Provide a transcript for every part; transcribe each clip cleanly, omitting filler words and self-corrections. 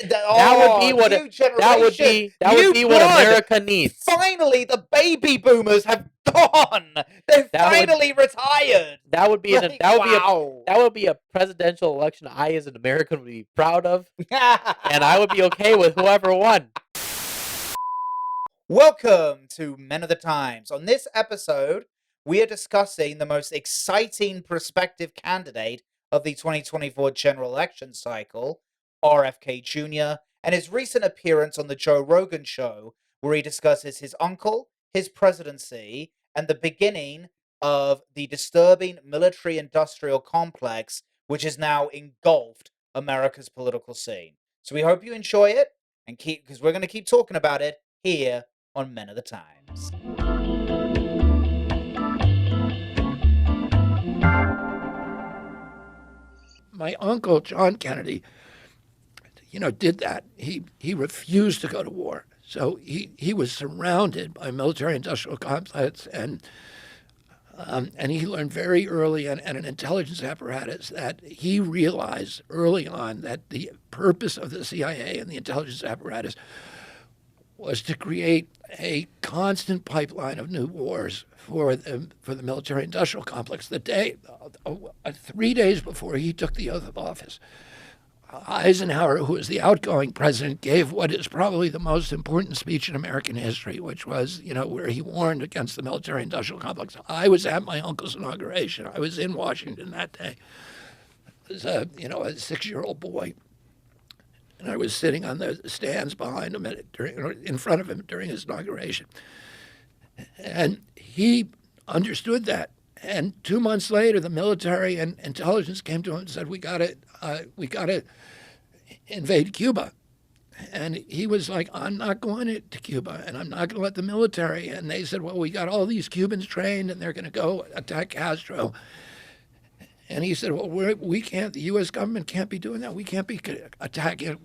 That would be new generation, that would new be what blood. America needs. Finally, the baby boomers have gone. They've That would- finally retired. That would be Like, wow. that would be a presidential election I as an American would be proud of, and I would be okay with whoever won. Welcome to Men of the Times. On this episode, we are discussing the most exciting prospective candidate of the 2024 general election cycle, RFK Jr., and his recent appearance on the Joe Rogan show, where he discusses his uncle, his presidency, and the beginning of the disturbing military-industrial complex, which has now engulfed America's political scene. So we hope you enjoy it, and because we're going to keep talking about it here on Men of the Times. My uncle, John Kennedy, did that. He refused to go to war. So he was surrounded by military-industrial complex, and he learned very early and an intelligence apparatus that he realized early on that the purpose of the CIA and the intelligence apparatus was to create a constant pipeline of new wars for the military-industrial complex. 3 days before he took the oath of office, Eisenhower, who was the outgoing president, gave what is probably the most important speech in American history, which was, where he warned against the military-industrial complex. I was at my uncle's inauguration. I was in Washington that day. I was a 6-year-old boy. And I was sitting on the stands behind him, in front of him during his inauguration. And he understood that. And 2 months later, the military and intelligence came to him and said, "We got to invade Cuba." And he was like, "I'm not going to Cuba, and I'm not going to let the military." And they said, "Well, we got all these Cubans trained, and they're going to go attack Castro." And he said, "Well, we can't. The U.S. government can't be doing that. We can't be attacking.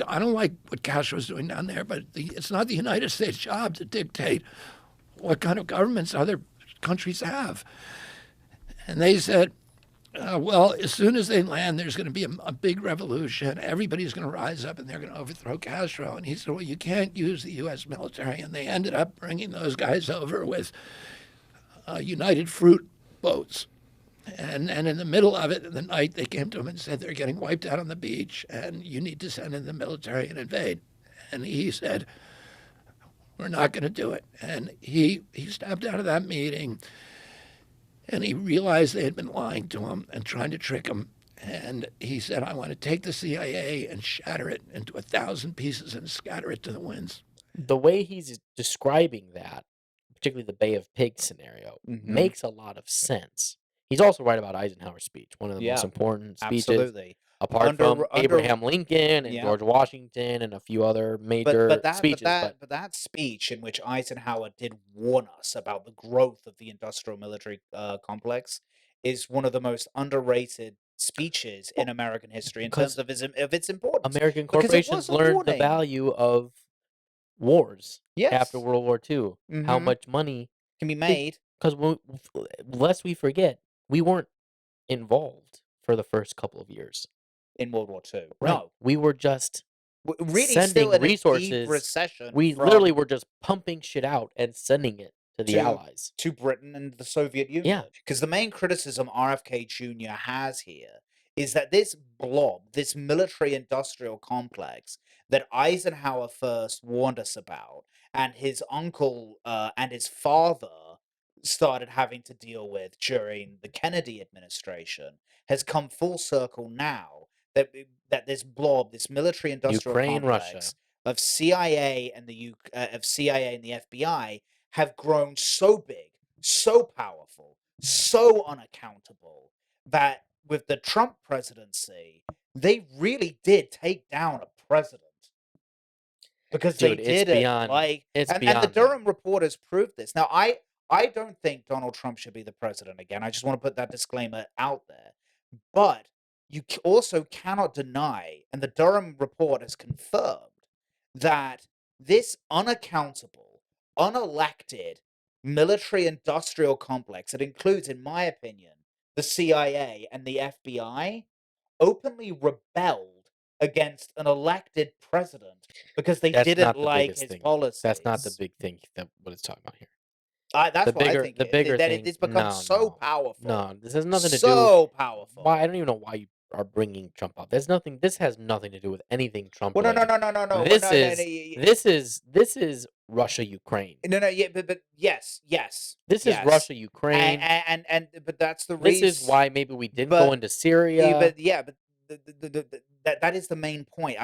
I don't like what Castro's doing down there, but it's not the United States' job to dictate what kind of governments other countries have." And they said, "Well, as soon as they land, there's going to be a big revolution. Everybody's going to rise up, and they're going to overthrow Castro." And he said, "Well, you can't use the U.S. military." And they ended up bringing those guys over with United Fruit boats. And in the middle of it, in the night, they came to him and said, "They're getting wiped out on the beach, and you need to send in the military and invade." And he said, "We're not going to do it." And he stepped out of that meeting, and he realized they had been lying to him and trying to trick him. And he said, "I want to take the CIA and shatter it into 1,000 pieces and scatter it to the winds." The way he's describing that, particularly the Bay of Pigs scenario, makes a lot of sense. He's also right about Eisenhower's speech, one of the most important speeches, Absolutely. apart from Abraham Lincoln and George Washington and a few other major speeches. But that speech in which Eisenhower did warn us about the growth of the industrial military complex is one of the most underrated speeches in American history in terms of its importance. American Because it corporations was a learned the warning. value of wars Yes. after World War II, how much money can be made. Because lest we forget, we weren't involved for the first couple of years in World War II. Right. No. We were just really sending still in resources. A deep recession. We literally were just pumping shit out and sending it to the Allies. To Britain and the Soviet Union. Yeah. Because the main criticism RFK Jr. has here is that this blob, this military-industrial complex that Eisenhower first warned us about, and his uncle and his father started having to deal with during the Kennedy administration, has come full circle now that this blob, this military-industrial complex Russia. of CIA and the FBI have grown so big, so powerful, so unaccountable that with the Trump presidency, they really did take down a president. Because they did it. And the Durham report has proved this. Now, I don't think Donald Trump should be the president again. I just want to put that disclaimer out there. But you also cannot deny, and the Durham report has confirmed, that this unaccountable, unelected military-industrial complex, that includes, in my opinion, the CIA and the FBI, openly rebelled against an elected president because they That's didn't not the like biggest his thing. policies. That's not the big thing that what it's talking about here. That's what I think. The bigger That thing. it's become so powerful. No, this has nothing to do. So powerful. Why I don't even know why you are bringing Trump up. There's nothing. This has nothing to do with anything Trump Well, related. no. This Well, this is Russia Ukraine. No, yeah, but yes. This is Russia Ukraine. And but that's the reason. This is why maybe we didn't go into Syria. But that is the main point.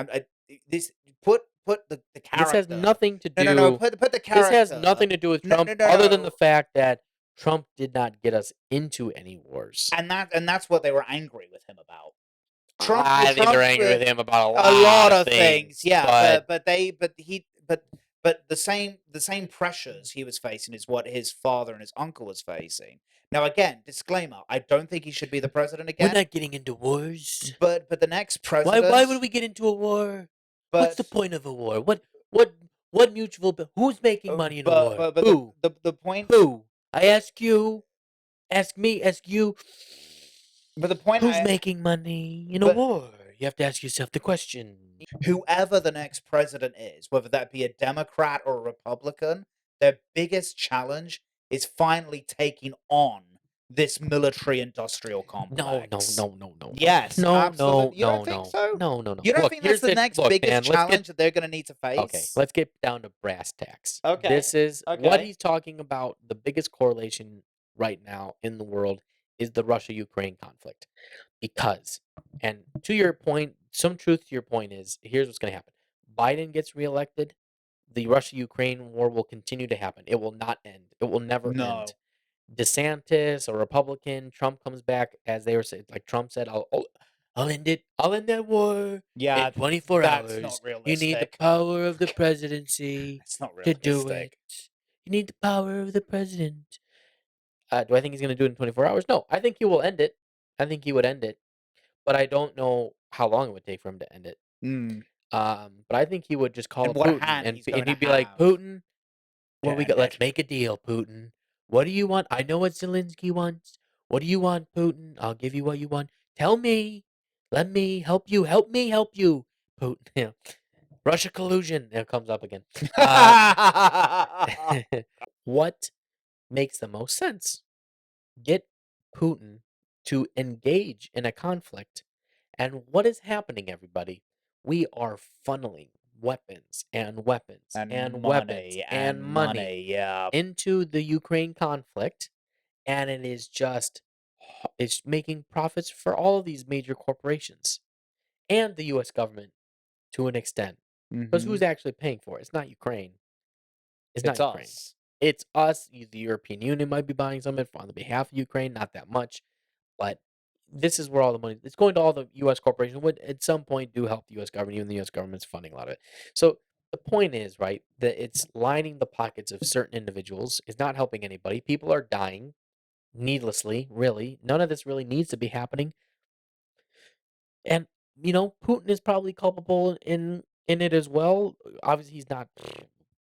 This put the character. This has nothing to do. No. Put the character. This has nothing to do with Trump, other than the fact that Trump did not get us into any wars. And that's what they were angry with him about. I think they're angry with him about a lot of things. Yeah, but the same pressures he was facing is what his father and his uncle was facing. Now, again, disclaimer: I don't think he should be the president again. We're not getting into wars. But the next president. Why would we get into a war? What's the point of a war? What mutual? Who's making money in a war? Who? The point. Who? I ask you. Ask me. Ask you. But the point. Who's making money in a war? You have to ask yourself the question. Whoever the next president is, whether that be a Democrat or a Republican, their biggest challenge is finally taking on this military-industrial complex. No. Yes, absolutely. You don't think so? No. You don't think that's the next biggest challenge that they're going to need to face? Okay, let's get down to brass tacks. Okay. This is what he's talking about. The biggest correlation right now in the world is the Russia-Ukraine conflict. Because, and to your point, some truth to your point is, here's what's going to happen. Biden gets reelected, the Russia-Ukraine war will continue to happen. It will not end. It will never end. DeSantis, a Republican, Trump comes back, as they were saying, like Trump said, I'll end it. I'll end that war in 24 hours. Not realistic. You need the power of the presidency to do it. You need the power of the president. Do I think he's going to do it in 24 hours? No. I think he will end it. I think he would end it. But I don't know how long it would take for him to end it. But I think he would just call Putin. And he'd be like, Putin, let's make a deal, Putin. What do you want? I know what Zelensky wants. What do you want, Putin? I'll give you what you want. Tell me. Let me help you. Help me help you. Putin. Yeah. Russia collusion. It comes up again. What makes the most sense? Get Putin to engage in a conflict. And what is happening, everybody? We are funneling weapons and money into the Ukraine conflict, and it is just it's making profits for all of these major corporations and the U.S. government to an extent. Because who's actually paying for it? It's not Ukraine. It's not Ukraine. Us. It's us. The European Union might be buying some of it on the behalf of Ukraine, not that much, but this is where all the money it's going to. All the U.S. corporations would at some point do help the U.S. government. Even the U.S. government's funding a lot of it. So the point is, right, that it's lining the pockets of certain individuals. It's not helping anybody. People are dying needlessly. Really, none of this really needs to be happening. And Putin is probably culpable in it as well. Obviously, he's not.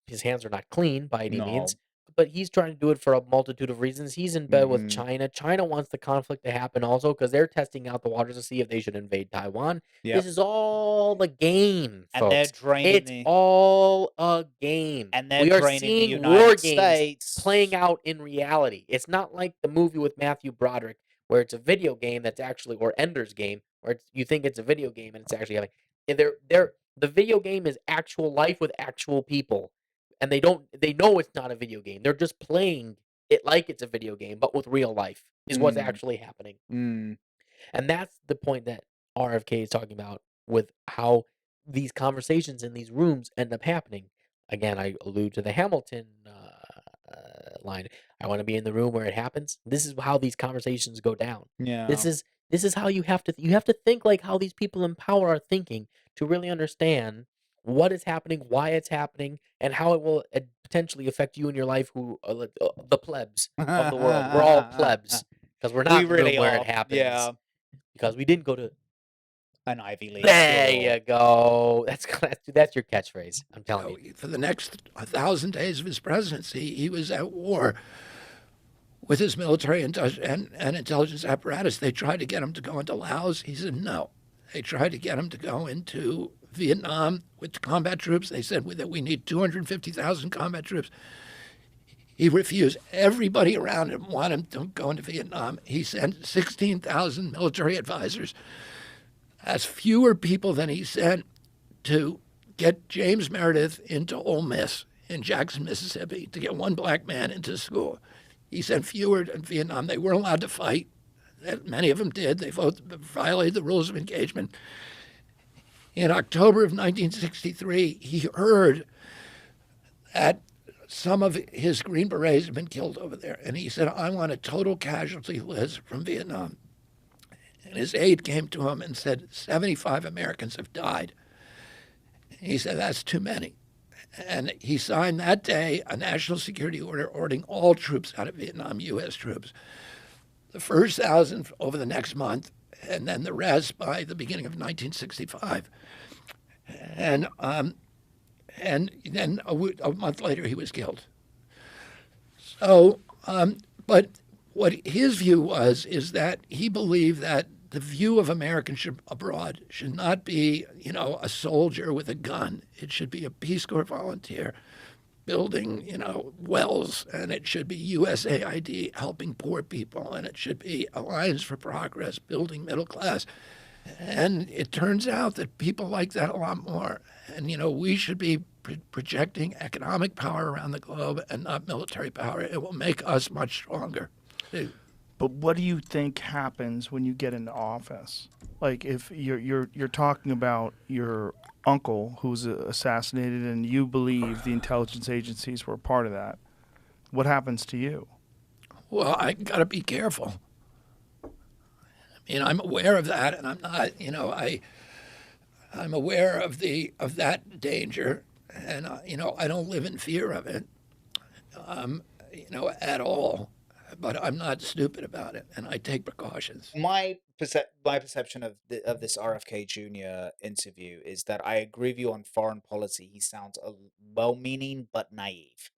His hands are not clean by any means. But he's trying to do it for a multitude of reasons. He's in bed with China. China wants the conflict to happen also because they're testing out the waters to see if they should invade Taiwan. This is all the game, folks. And they're draining it's all a game. And they're we are draining seeing the United war States. games playing out in reality. It's not like the movie with Matthew Broderick where it's a video game that's actually, or Ender's Game, where you think it's a video game and it's actually having. The video game is actual life with actual people. And they know it's not a video game. They're just playing it like it's a video game, but with real life is what's actually happening. And that's the point that RFK is talking about with how these conversations in these rooms end up happening. Again, I allude to the Hamilton line. I want to be in the room where it happens. This is how these conversations go down. Yeah. This is how you have to think like how these people in power are thinking to really understand what is happening, why it's happening, and how it will potentially affect you in your life, who are the plebs of the world. We're all plebs because we're not in the room where it happens. Yeah. Because we didn't go to an Ivy League There school. you go. That's your catchphrase. I'm telling you. For the next 1,000 days of his presidency, he was at war with his military and intelligence apparatus. They tried to get him to go into Laos. He said no. They tried to get him to go into Vietnam with combat troops. They said that we need 250,000 combat troops. He refused. Everybody around him wanted him to go into Vietnam. He sent 16,000 military advisors. That's fewer people than he sent to get James Meredith into Ole Miss in Jackson, Mississippi, to get one black man into school. He sent fewer in Vietnam. They weren't allowed to fight. Many of them did. They violated the rules of engagement. In October of 1963, he heard that some of his Green Berets had been killed over there. And he said, I want a total casualty list from Vietnam. And his aide came to him and said, 75 Americans have died. He said, that's too many. And he signed that day a national security order ordering all troops out of Vietnam, U.S. troops. The first 1,000 over the next month, and then the rest by the beginning of 1965. And then a month later, he was killed. So, but what his view was is that he believed that the view of Americans abroad should not be, a soldier with a gun. It should be a Peace Corps volunteer building, wells, and it should be USAID helping poor people, and it should be Alliance for Progress building middle class. And it turns out that people like that a lot more. And, we should be projecting economic power around the globe and not military power. It will make us much stronger. But what do you think happens when you get into office? Like, if you're talking about your uncle who's assassinated, and you believe the intelligence agencies were part of that, what happens to you? Well, I got to be careful. I'm aware of that, and I'm not. I'm aware of that danger, and I don't live in fear of it, at all. But I'm not stupid about it, and I take precautions. My perception of this RFK Jr. interview is that I agree with you on foreign policy. He sounds well-meaning but naive.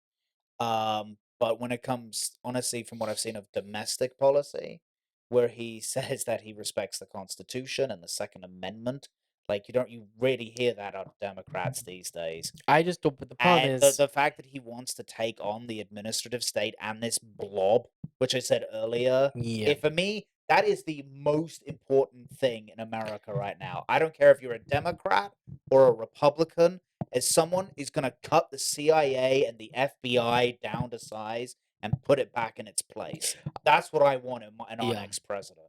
But when it comes, honestly, from what I've seen of domestic policy, where he says that he respects the Constitution and the Second Amendment, like you really hear that out of Democrats these days. I just don't. But the problem And is, the fact that he wants to take on the administrative state and this blob, which I said earlier, yeah, for me, that is the most important thing in America right now. I don't care if you're a Democrat or a Republican, as someone is going to cut the CIA and the FBI down to size and put it back in its place. That's what I want in our Yeah. next president.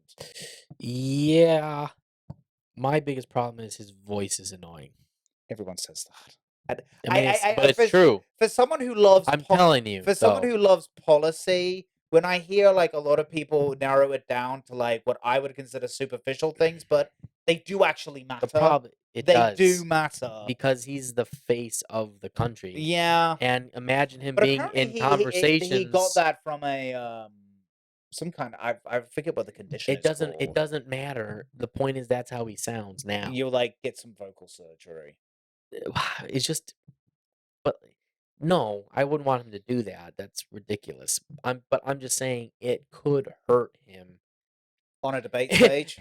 yeah. My biggest problem is his voice is annoying. Everyone says that. I mean, but it's true. For someone who loves I'm telling you. for someone who loves policy, when I hear like a lot of people narrow it down to like what I would consider superficial things, but they do actually matter. the problem, they does do matter. because he's the face of the country. Yeah. And imagine him But being apparently in conversations. he got that from a some kind of, I forget what the condition It doesn't matter. The point is that's how he sounds now. You like get some vocal surgery. It's just, but no, I wouldn't want him to do that. That's ridiculous. But I'm just saying it could hurt him. On a debate stage?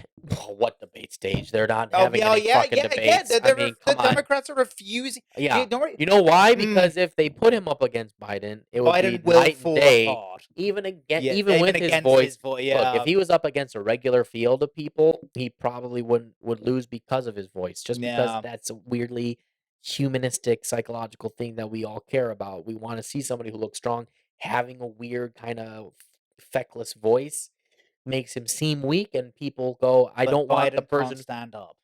What debate stage? They're not having any fucking debates. Yeah, I mean, the come on. Democrats are refusing. Yeah. Don't You know why? Because if they put him up against Biden, it would Biden be will night and fall day. apart. Even Yeah, even with his against voice. yeah. Look, if he was up against a regular field of people, he probably would lose because of his voice. Just because that's a weirdly humanistic, psychological thing that we all care about. We want to see somebody who looks strong. Having a weird kind of feckless voice makes him seem weak, and people go, I don't want the Biden person can't stand up.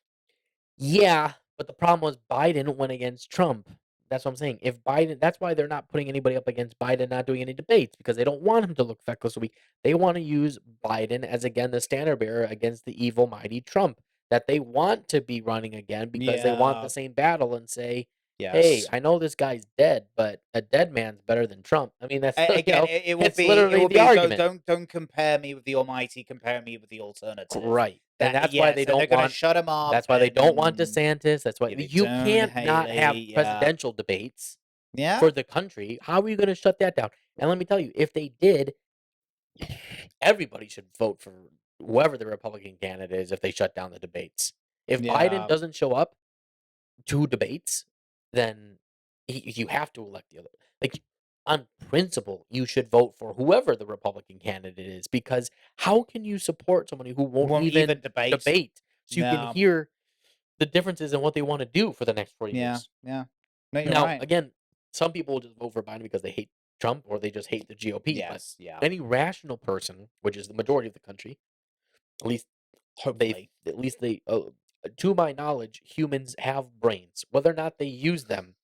Yeah, but the problem was Biden went against Trump. That's what I'm saying. If Biden, that's why they're not putting anybody up against Biden, not doing any debates, because they don't want him to look feckless or weak. They want to use Biden as, again, the standard bearer against the evil, mighty Trump that they want to be running again because they want the same battle and say, hey, I know this guy's dead, but a dead man's better than Trump. I mean, that's Again, it will it's be literally it will the be argument. don't compare me with the Almighty, compare me with the alternative. Right. And that's why they so they're don't gonna want shut him up. That's why they don't want DeSantis. That's why Give it you Joan can't not have Haley, presidential debates Yeah. for the country. How are you going to shut that down? And let me tell you, if they did, everybody should vote for whoever the Republican candidate is if they shut down the debates. If Biden Yeah. doesn't show up to debates, then you have to elect the other. Like, on principle, you should vote for whoever the Republican candidate is, because how can you support somebody who won't Won't even even debate. debate so you can No. hear the differences in what they want to do for the next 4 Yeah. years? Yeah. No, you're Now, right. again, some people will just vote for Biden because they hate Trump or they just hate the GOP, but Yes. Yeah. any rational person, which is the majority of the country, at least Hopefully. to my knowledge, humans have brains. Whether or not they use them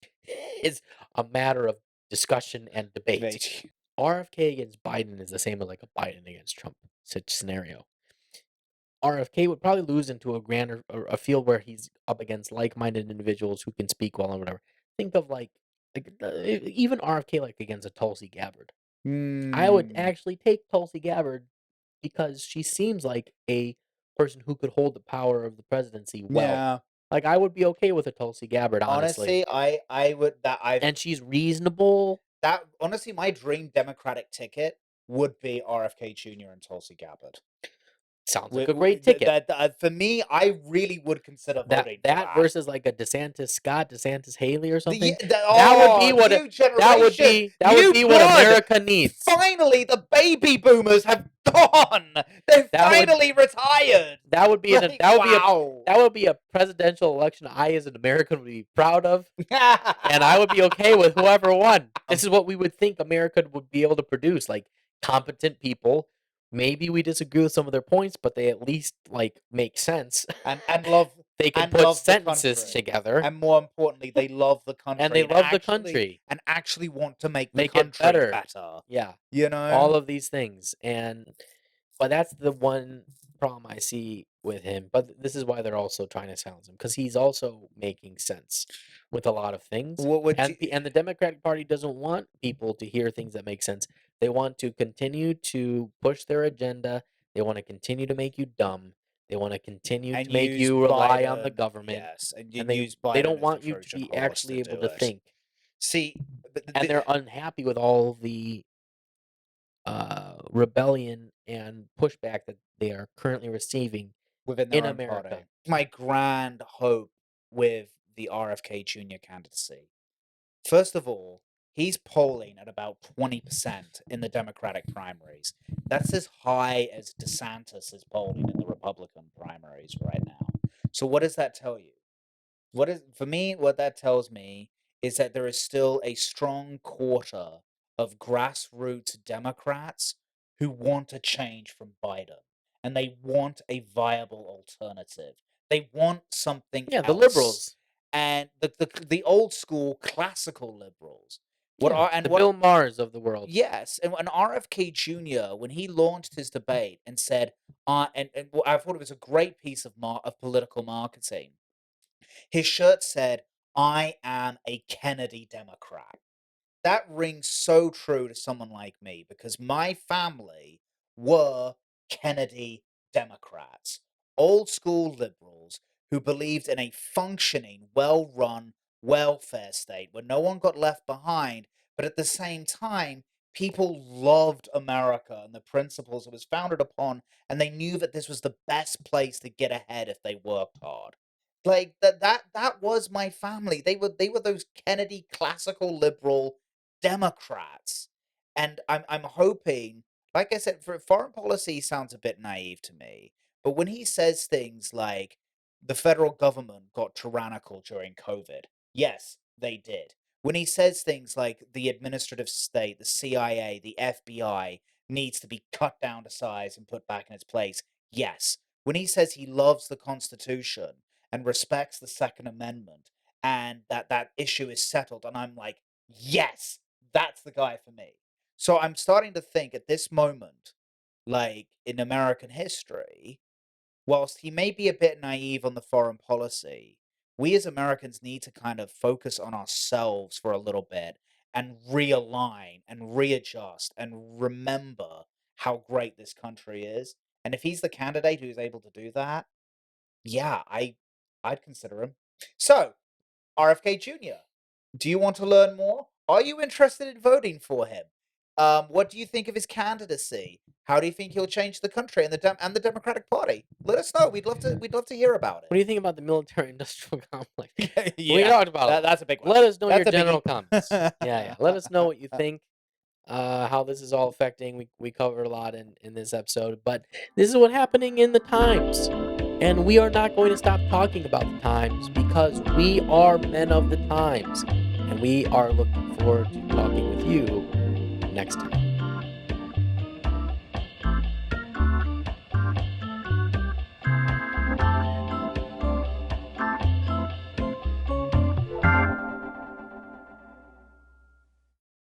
is a matter of discussion and debate. Debate. RFK against Biden is the same as like a Biden against Trump such scenario. RFK would probably lose into a grander or a field where he's up against like-minded individuals who can speak well and whatever. Think of even RFK like against a Tulsi Gabbard. I would Hmm. actually take Tulsi Gabbard because she seems like a person who could hold the power of the presidency well. Yeah. Like, I would be okay with a Tulsi Gabbard, honestly. Honestly, I would And she's reasonable. honestly, my dream Democratic ticket would be RFK Jr. and Tulsi Gabbard. Sounds like a great ticket. For me, I really would consider voting for That versus like a DeSantis Scott, DeSantis Haley or something. that would be what new generation. That would be what blood. America needs. Finally, the baby boomers have gone. They've finally retired. That would be Like, that would be a presidential election I as an American would be proud of, and I would be okay with whoever won. This is what we would think America would be able to produce, like competent people. Maybe we disagree with some of their points, but they at least like make sense. and love They can and put love the sentences country. together, And more importantly, they love the country. and they love the country. And actually want to make the Make it country better. better. Yeah, You know? all of these things, but that's the one problem I see with him. But this is why they're also trying to silence him, because he's also making sense with a lot of things. What would And you- and the Democratic Party doesn't want people to hear things that make sense. They want to continue to push their agenda. They want to continue to make you dumb. They want to continue and to make use you rely on the Biden, government. Yes, and And use Biden they don't as want the you to Trojan be horse actually able do to it. think. See, And they're unhappy with all the rebellion and pushback that they are currently receiving within their in own America. party. My grand hope with the RFK Jr. candidacy. First of all, he's polling at about 20% in the Democratic primaries. That's as high as DeSantis is polling in the Republican primaries right now. So what does that tell you? What that tells me is that there is still a strong quarter of grassroots Democrats who want a change from Biden, and they want a viable alternative. They want something Yeah, else. the liberals. And the old school classical liberals. The Bill Maher's of the world. Yes, and RFK Jr. when he launched his debate and said, and I thought it was a great piece of political marketing. His shirt said, "I am a Kennedy Democrat." That rings so true to someone like me because my family were Kennedy Democrats, old school liberals who believed in a functioning, well run welfare state where no one got left behind, but at the same time, people loved America and the principles it was founded upon, and they knew that this was the best place to get ahead if they worked hard. Like that was my family. They were those Kennedy classical liberal Democrats. And I'm hoping, like I said, for foreign policy sounds a bit naive to me. But when he says things like the federal government got tyrannical during COVID, yes, they did. When he says things like the administrative state, the CIA, the FBI needs to be cut down to size and put back in its place, yes. When he says he loves the Constitution and respects the Second Amendment and that issue is settled, and I'm like, yes, that's the guy for me. So I'm starting to think at this moment, like in American history, whilst he may be a bit naive on the foreign policy, we as Americans need to kind of focus on ourselves for a little bit and realign and readjust and remember how great this country is. And if he's the candidate who's able to do that, yeah, I'd consider him. So, RFK Jr., do you want to learn more? Are you interested in voting for him? What do you think of his candidacy? How do you think he'll change the country and the Democratic Party? Let us know. We'd love to hear about What do it. you think about the military-industrial complex? We Yeah, talked about it. that's a big one. Let us know That's your a biggie. general comments. Yeah. Let us know what you think, how this is all affecting. We covered a lot in this episode, but this is what's happening in the times. And we are not going to stop talking about the times because we are men of the times. And we are looking forward to talking with you next time.